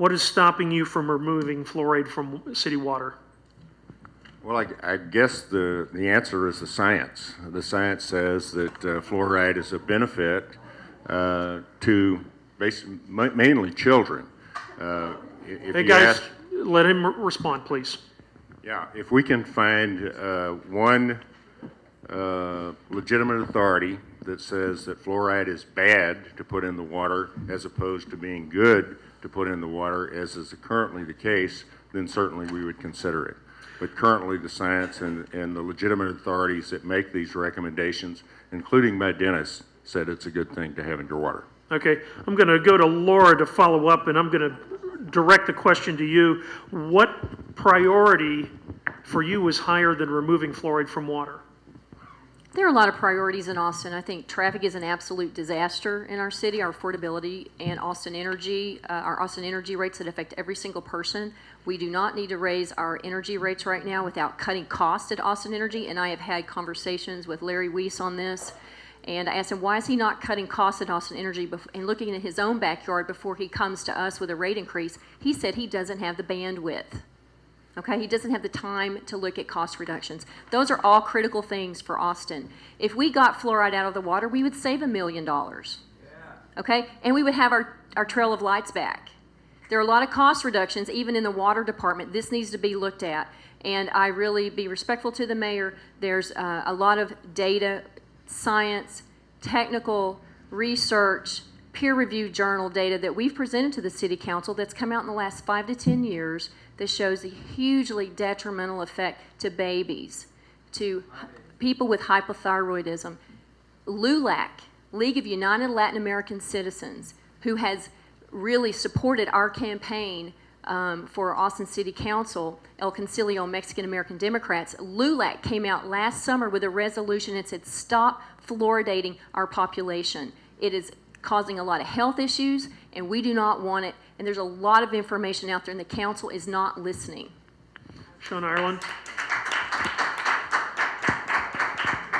What is stopping you from removing fluoride from city water? Well, I guess the answer is the science. The science says that fluoride is a benefit to mainly children. Hey guys, let him respond, please. Yeah, if we can find one legitimate authority that says that fluoride is bad to put in the water as opposed to being good to put in the water, as is currently the case, then certainly we would consider it. But currently the science and the legitimate authorities that make these recommendations, including my dentist, said it's a good thing to have in your water. Okay, I'm going to go to Laura to follow up, and I'm going to direct the question to you. What priority for you is higher than removing fluoride from water? There are a lot of priorities in Austin. I think traffic is an absolute disaster in our city, our affordability, and Austin Energy, our Austin Energy rates that affect every single person. We do not need to raise our energy rates right now without cutting costs at Austin Energy, and I have had conversations with Larry Weiss on this. And I asked him, why is he not cutting costs at Austin Energy and looking at his own backyard before he comes to us with a rate increase? He said he doesn't have the bandwidth. Okay, he doesn't have the time to look at cost reductions. Those are all critical things for Austin. If we got fluoride out of the water, we would save $1 million. Okay, and we would have our trail of lights back. There are a lot of cost reductions, even in the water department. This needs to be looked at. And I really be respectful to the mayor. There's a lot of data, science, technical research, peer-reviewed journal data that we've presented to the city council that's come out in the last 5 to 10 years that shows the hugely detrimental effect to babies, to people with hypothyroidism. LULAC, League of United Latin American Citizens, who has really supported our campaign for Austin City Council, El Concilio Mexican American Democrats, LULAC came out last summer with a resolution that said stop fluoridating our population. It is causing a lot of health issues, and we do not want it. And there's a lot of information out there, and the council is not listening. Sean Ireland.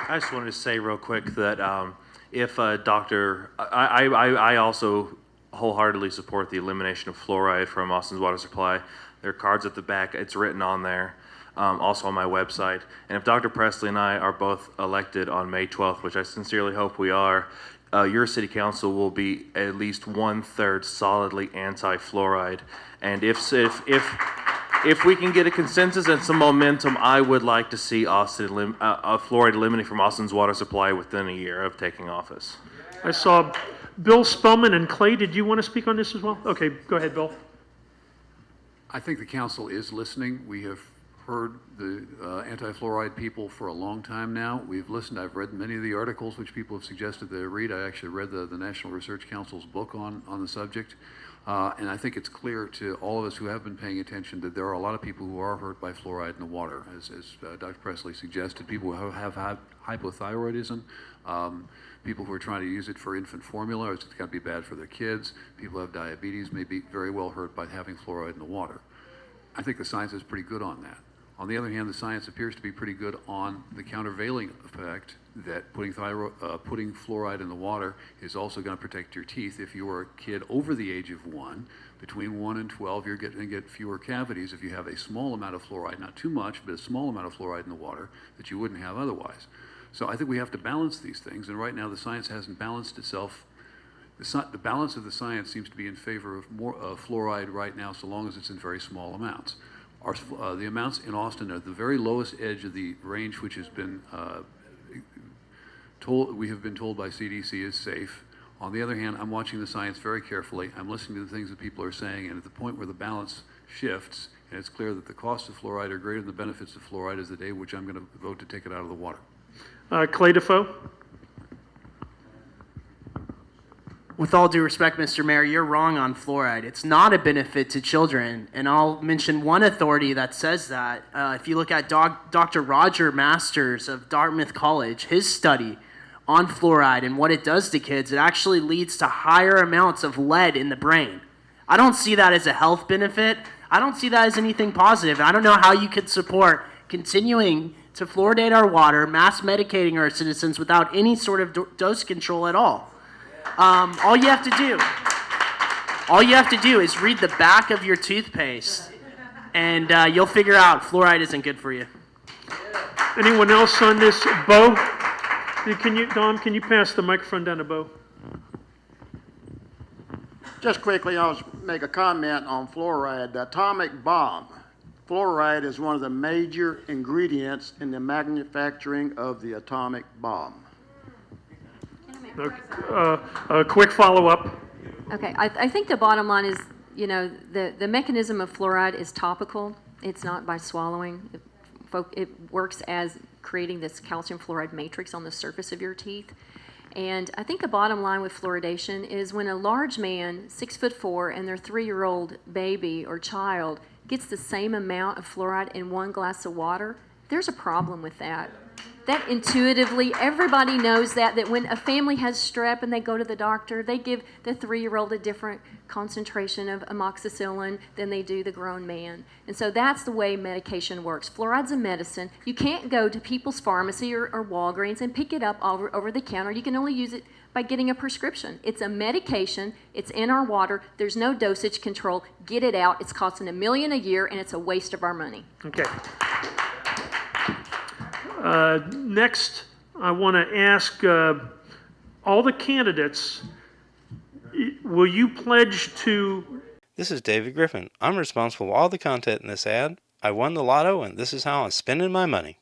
I just wanted to say real quick that if a doctor, I also wholeheartedly support the elimination of fluoride from Austin's water supply. There are cards at the back. It's written on there, also on my website. And if Dr. Presley and I are both elected on May 12th, which I sincerely hope we are, your city council will be at least 1/3 solidly anti-fluoride. And if we can get a consensus and some momentum, I would like to see Austin fluoride eliminated from Austin's water supply within a year of taking office. I saw Bill Spellman and Clay. Did you want to speak on this as well? Okay, go ahead, Bill. I think the council is listening. We have heard the anti-fluoride people for a long time now. We've listened. I've read many of the articles which people have suggested they read. I actually read the National Research Council's book on the subject. And I think it's clear to all of us who have been paying attention that there are a lot of people who are hurt by fluoride in the water, as Dr. Presley suggested. People who have hypothyroidism, people who are trying to use it for infant formula, it's going to be bad for their kids. People who have diabetes may be very well hurt by having fluoride in the water. I think the science is pretty good on that. On the other hand, the science appears to be pretty good on the countervailing effect that putting fluoride in the water is also going to protect your teeth. If you are a kid over the age of 1, between 1 and 12, you're going to get fewer cavities if you have a small amount of fluoride, not too much, but a small amount of fluoride in the water that you wouldn't have otherwise. So I think we have to balance these things, and right now the science hasn't balanced itself. The balance of the science seems to be in favor of more fluoride right now, so long as it's in very small amounts. The amounts in Austin are at the very lowest edge of the range, which has been we have been told by CDC is safe. On the other hand, I'm watching the science very carefully. I'm listening to the things that people are saying, and at the point where the balance shifts, and it's clear that the costs of fluoride are greater than the benefits of fluoride, is the day which I'm going to vote to take it out of the water. Clay Defoe. With all due respect, Mr. Mayor, you're wrong on fluoride. It's not a benefit to children, and I'll mention one authority that says that. If you look at Dr. Roger Masters of Dartmouth College, his study on fluoride and what it does to kids, it actually leads to higher amounts of lead in the brain. I don't see that as a health benefit. I don't see that as anything positive. I don't know how you could support continuing to fluoridate our water, mass medicating our citizens without any sort of dose control at all. All you have to do All you have to do is read the back of your toothpaste, and you'll figure out fluoride isn't good for you. Anyone else on this? Bo? Don, can you pass the microphone down to Bo? Just quickly, I'll make a comment on fluoride. The atomic bomb. Fluoride is one of the major ingredients in the manufacturing of the atomic bomb. A quick follow-up. Okay, I think the bottom line is, the mechanism of fluoride is topical. It's not by swallowing. It works as creating this calcium fluoride matrix on the surface of your teeth. And I think the bottom line with fluoridation is when a large man, 6'4", and their 3-year-old baby or child gets the same amount of fluoride in one glass of water, there's a problem with that. That intuitively, everybody knows that when a family has strep and they go to the doctor, they give the 3-year-old a different concentration of amoxicillin than they do the grown man. And so that's the way medication works. Fluoride's a medicine. You can't go to People's Pharmacy or Walgreens and pick it up over the counter. You can only use it by getting a prescription. It's a medication. It's in our water. There's no dosage control. Get it out. It's costing $1 million a year, and it's a waste of our money. Okay. Next, I want to ask all the candidates, will you pledge to... This is David Griffin. I'm responsible for all the content in this ad. I won the lotto, and this is how I'm spending my money.